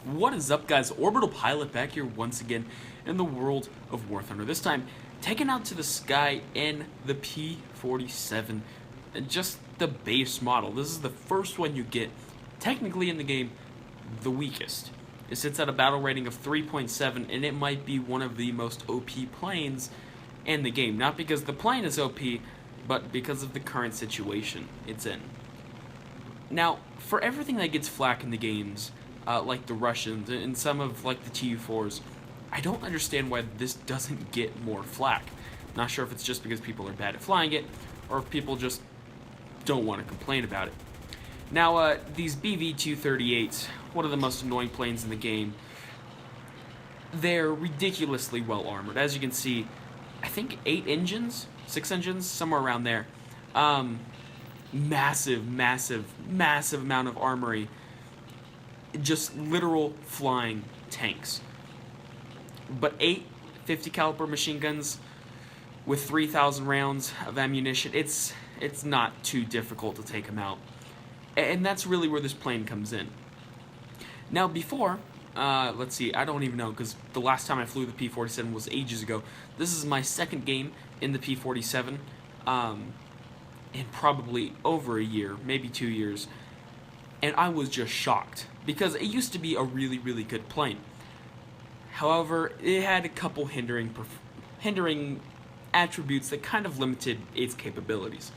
What is up, guys? Orbital-Pilot back here once again in the world of Warthunder. This time, taken out to the sky in the P47, just the base model. This is the first one you get, technically in the game, the weakest. It sits at a battle rating of 3.7, and it might be one of the most OP planes in the game. Not because the plane is OP, but because of the current situation it's in. Now, for everything that gets flack in the games, like the Russians and some of like the Tu-4s, I don't understand why this doesn't get more flack. Not sure if it's just because people are bad at flying it, or if people just don't want to complain about it. Now, these BV-238s, one of the most annoying planes in the game, they're ridiculously well armored. As you can see, I think 6 engines, somewhere around there. Massive amount of armory. Just literal flying tanks. But 8 50 caliber machine guns with 3,000 rounds of ammunition, it's not too difficult to take them out. And that's really where this plane comes in. Now before, let's see, I don't even know, because the last time I flew the P47 was ages ago. This is my second game in the P47, in probably over a year, maybe 2 years. And I was just shocked, because it used to be a really good plane. However, it had a couple hindering attributes that kind of limited its capabilities.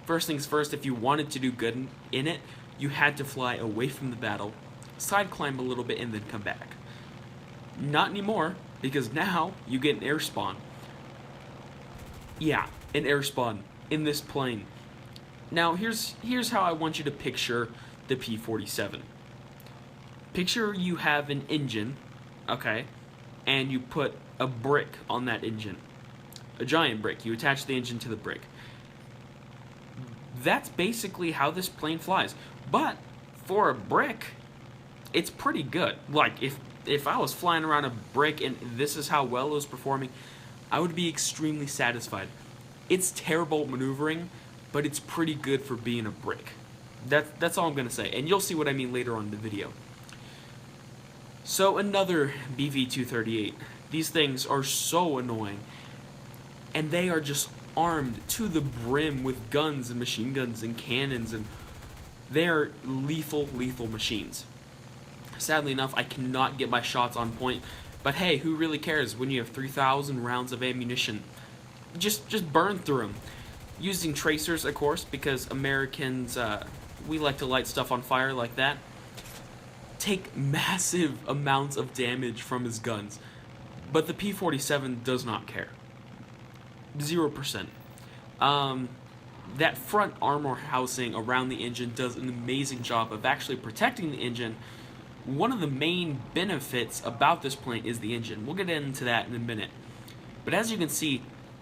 First things first, if you wanted to do good in it, you had to fly away from the battle, side climb a little bit, and then come back. Not anymore, because now you get an air spawn. Yeah, an air spawn in this plane. Now, here's how I want you to picture the P47. Picture you have an engine, okay, and you put a brick on that engine. A giant brick. You attach the engine to the brick. That's basically how this plane flies. But for a brick, it's pretty good. Like, if I was flying around a brick and this is how well it was performing, I would be extremely satisfied. It's terrible maneuvering, but it's pretty good for being a brick. That's all I'm going to say, and you'll see what I mean later on in the video. So another BV-238. These things are so annoying, and they are just armed to the brim with guns and machine guns and cannons, and they are lethal machines. Sadly enough, I cannot get my shots on point, but hey, who really cares when you have 3,000 rounds of ammunition? Just burn through them. Using tracers, of course, because Americans, we like to light stuff on fire like that. Take massive amounts of damage from his guns, but the P47 does not care. 0%. That front armor housing around the engine does an amazing job of actually protecting the engine. One of the main benefits about this plane is the engine. We'll get into that in a minute. But as you can see,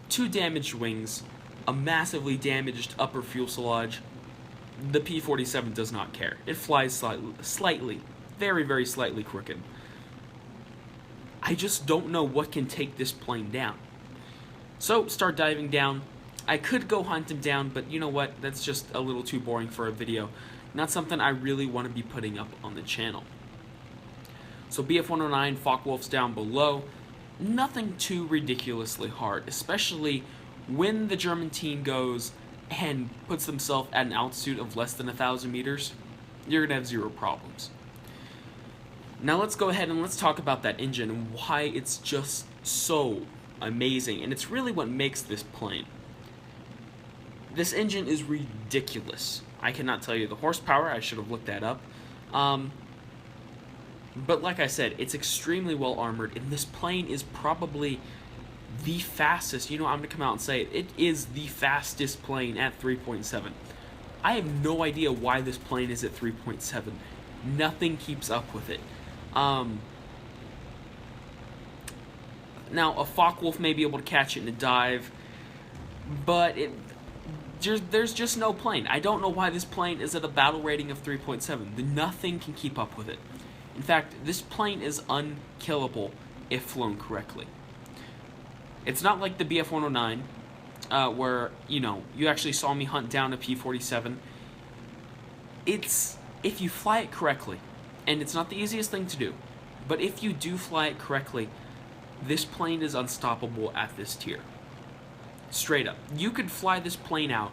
2 damaged wings, a massively damaged upper fuselage. The P47 does not care. It flies slightly, very slightly crooked. I just don't know what can take this plane down. So, start diving down. I could go hunt him down, but you know what? That's just a little too boring for a video. Not something I really want to be putting up on the channel. So BF-109, Focke-Wulf's down below. Nothing too ridiculously hard, especially when the German team goes and puts themselves at an altitude of less than 1,000 meters. You're going to have 0 problems. Now let's go ahead and let's talk about that engine and why it's just so amazing, and it's really what makes this plane. This engine is ridiculous. I cannot tell you the horsepower. I should have looked that up. But like I said, it's extremely well armored, and this plane is probably the fastest. You know, I'm going to come out and say it. It is the fastest plane at 3.7. I have no idea why this plane is at 3.7. Nothing keeps up with it. Now, a Focke-Wulf may be able to catch it in a dive, but there's just no plane. I don't know why this plane is at a battle rating of 3.7. Nothing can keep up with it. In fact, this plane is unkillable if flown correctly. It's not like the BF-109, where, you know, you actually saw me hunt down a P-47. It's, if you fly it correctly, and it's not the easiest thing to do, but if you do fly it correctly, this plane is unstoppable at this tier. Straight up. You could fly this plane out,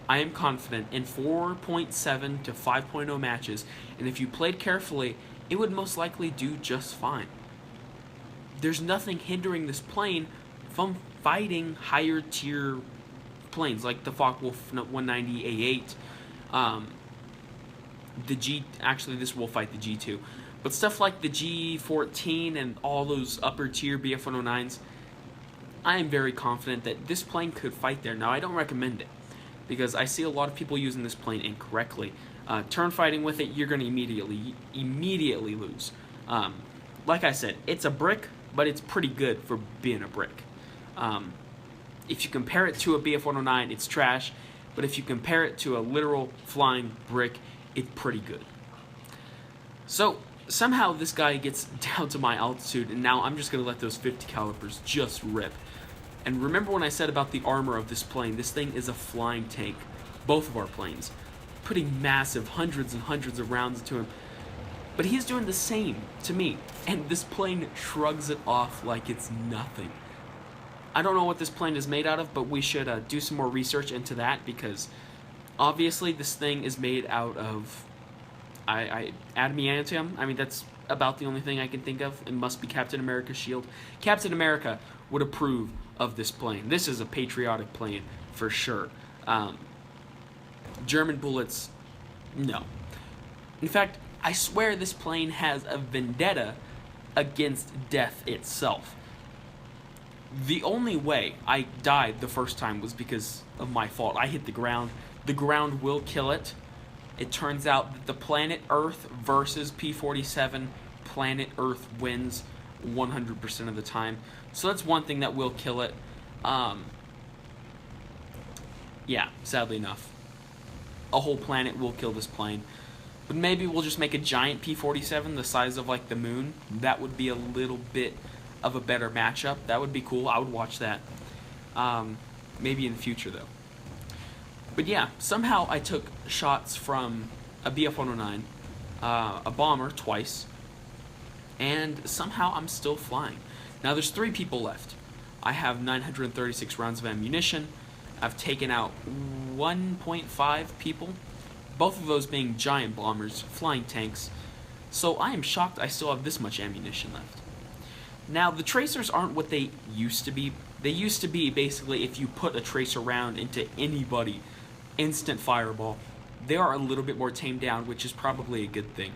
I am confident, in 4.7 to 5.0 matches, and if you played carefully, it would most likely do just fine. There's nothing hindering this plane from fighting higher tier planes like the Focke-Wulf 190A8. Actually, this will fight the G2, but stuff like the G14 and all those upper tier BF-109s, I am very confident that this plane could fight there. Now, I don't recommend it because I see a lot of people using this plane incorrectly. Turn fighting with it, you're going to immediately lose. Like I said, it's a brick, but it's pretty good for being a brick. If you compare it to a BF-109, it's trash, but if you compare it to a literal flying brick, it's pretty good. So somehow this guy gets down to my altitude, and now I'm just going to let those 50 calibers just rip. And remember when I said about the armor of this plane, this thing is a flying tank. Both of our planes. Putting massive hundreds and hundreds of rounds into him. But he's doing the same to me, and this plane shrugs it off like it's nothing. I don't know what this plane is made out of, but we should do some more research into that, because obviously this thing is made out of adamantium. I mean, that's about the only thing I can think of. It must be Captain America's shield. Captain America would approve of this plane. This is a patriotic plane for sure. German bullets, no. In fact, I swear this plane has a vendetta against death itself. The only way I died the first time was because of my fault. I hit the ground. The ground will kill it. It turns out that the planet Earth versus P47, planet Earth wins 100% of the time. So that's one thing that will kill it. Yeah, sadly enough. A whole planet will kill this plane. But maybe we'll just make a giant P47 the size of like the moon. That would be a little bit of a better matchup. That would be cool. I would watch that. Maybe in the future though. But yeah, somehow I took shots from a BF-109, a bomber twice, and somehow I'm still flying. Now there's 3 people left. I have 936 rounds of ammunition. I've taken out 1.5 people, both of those being giant bombers, flying tanks. So I am shocked I still have this much ammunition left. Now, the tracers aren't what they used to be. They used to be basically if you put a tracer round into anybody, instant fireball. They are a little bit more tamed down, which is probably a good thing.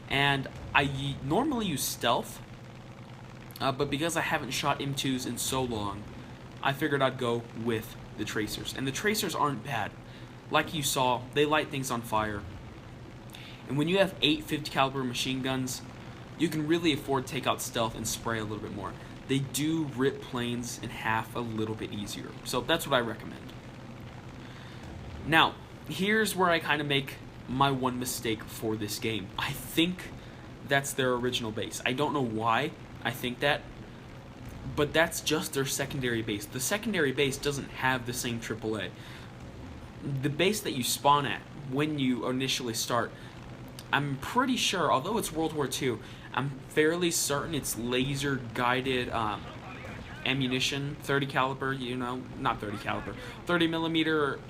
And I normally use stealth, but because I haven't shot M2s in so long, I figured I'd go with the tracers. And the tracers aren't bad. Like you saw, they light things on fire. And when you have 8 50 caliber machine guns, you can really afford to take out stealth and spray a little bit more. They do rip planes in half a little bit easier. So that's what I recommend. Now, here's where I kind of make my one mistake for this game. I think that's their original base. I don't know why I think that, but that's just their secondary base. The secondary base doesn't have the same AAA. The base that you spawn at when you initially start, I'm pretty sure, although it's World War II, I'm fairly certain it's laser guided ammunition, 30 caliber, you know, not 30 caliber, 30 millimeter,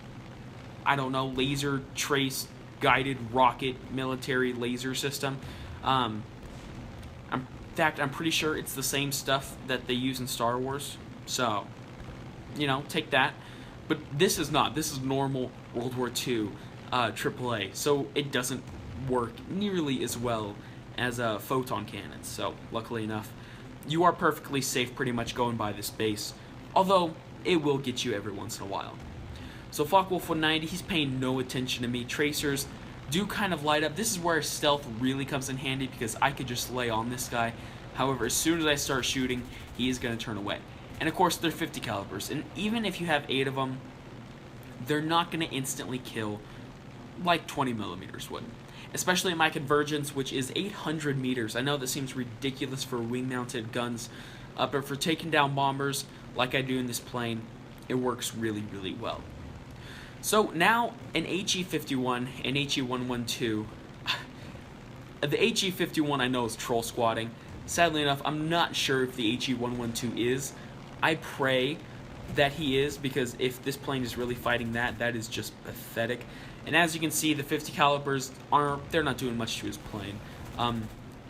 I don't know, laser trace guided rocket military laser system. In fact, I'm pretty sure it's the same stuff that they use in Star Wars. So, you know, take that. But this is not. This is normal World War II AAA. So it doesn't work nearly as well as photon cannons. So, luckily enough, you are perfectly safe pretty much going by this base. Although, it will get you every once in a while. So Focke-Wulf 190, he's paying no attention to me. Tracers do kind of light up. This is where stealth really comes in handy because I could just lay on this guy. However, as soon as I start shooting, he is going to turn away. And of course, they're 50 calibers. And even if you have 8 of them, they're not going to instantly kill like 20 millimeters would. Especially in my convergence, which is 800 meters. I know that seems ridiculous for wing-mounted guns, but for taking down bombers like I do in this plane, it works really, really well. So now an HE-51 and HE-112. The HE-51 I know is troll squatting. Sadly enough, I'm not sure if the HE-112 is. I pray that he is, because if this plane is really fighting that, that is just pathetic. And as you can see, the 50 calibers they're not doing much to his plane.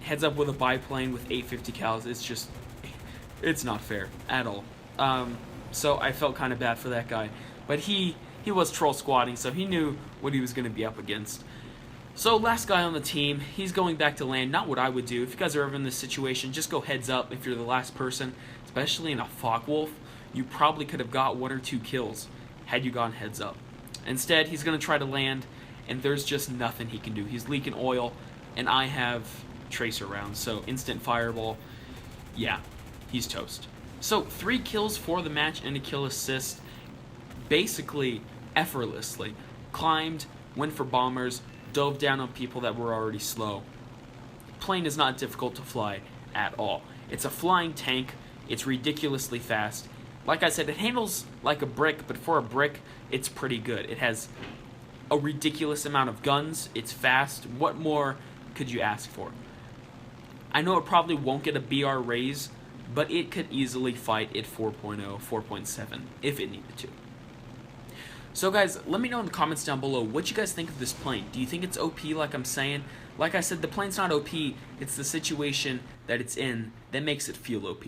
Heads up with a biplane with 850 cals, it's not fair at all. So I felt kind of bad for that guy, but he was troll squatting, so he knew what he was going to be up against. So last guy on the team, he's going back to land. Not what I would do. If you guys are ever in this situation, just go heads up. If you're the last person, especially in a Focke-Wulf, you probably could have got 1 or 2 kills had you gone heads up. Instead, he's going to try to land, and there's just nothing he can do. He's leaking oil, and I have tracer rounds, so instant fireball. Yeah, he's toast. So 3 kills for the match and a kill assist, basically effortlessly. Climbed, went for bombers, dove down on people that were already slow. Plane is not difficult to fly at all. It's a flying tank. It's ridiculously fast. Like I said, it handles like a brick, but for a brick, it's pretty good. It has a ridiculous amount of guns. It's fast. What more could you ask for? I know it probably won't get a BR raise, but it could easily fight at 4.0, 4.7 if it needed to. So guys, let me know in the comments down below what you guys think of this plane. Do you think it's OP like I'm saying? Like I said, the plane's not OP, it's the situation that it's in that makes it feel OP.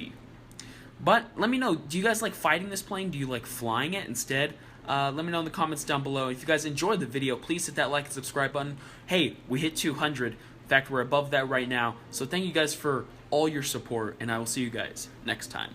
But let me know, do you guys like fighting this plane? Do you like flying it instead? Let me know in the comments down below. If you guys enjoyed the video, please hit that like and subscribe button. Hey, we hit 200. In fact, we're above that right now. So thank you guys for all your support, and I will see you guys next time.